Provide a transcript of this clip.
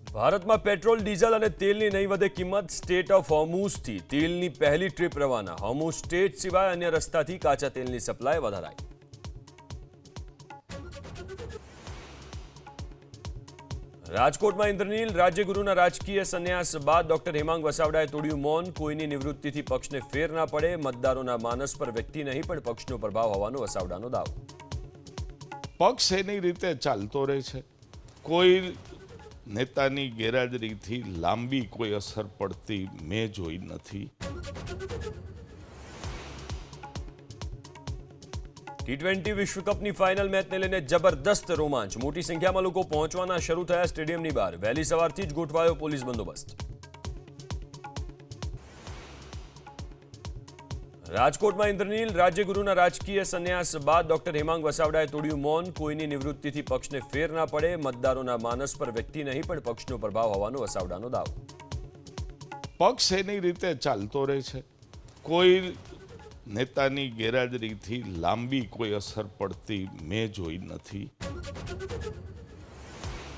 ભારતમાં petrol diesel અને તેલની નહીં વધે કિંમત સ્ટેટ ઓફ હોર્મુઝથી તેલની પહેલી ટ્રીપ રવાના હોર્મુઝ સ્ટેટ સિવાય અન્ય રસ્તાથી કાચા તેલની સપ્લાય વધારાઈ રાજકોટમાં ઇન્દ્રનીલ રાજ્યગુરુના રાજકીય સંન્યાસ બાદ ડોક્ટર હેમાંગ વસાવડાએ તોડ્યું મૌન કોઈની નિવૃત્તિથી પક્ષને ફેર ના પડે મતદારોના માનસ પર વ્યક્તિ નહીં પણ પક્ષનો પ્રભાવ હોવાનો વસાવડાનો દાવો પક્ષ એની રીતે ચાલતો રહે છે કોઈ નેતાની ગેરહાજરીથી લાંબી કોઈ અસર પડતી મેં જોઈ નથી ટી20 વિશ્વકપની ફાઇનલ મેચને લઈને જબરદસ્ત રોમાંચ મોટી સંખ્યામાં લોકો પહોંચવાના શરૂ થયા સ્ટેડિયમની બહાર વહેલી સવારથી જ ગોઠવાયો પોલીસ બંદોબસ્ત રાજકોટમાં ઇન્દ્રનીલ રાજ્યગુરુના રાજકીય સંન્યાસ બાદ ડોક્ટર હેમાંગ વસાવડાએ તોડ્યું મૌન કોઈની નિવૃત્તિથી પક્ષને ફેર ના પડે મતદારોના માનસ પર વ્યક્તિ નહીં પણ પક્ષનો પ્રભાવ હોવાનો વસાવડાનો દાવો પક્ષ એની રીતે ચાલતો રહે છે કોઈ નેતાની ગેરહાજરીથી લાંબી કોઈ અસર પડતી મેં જોઈ નથી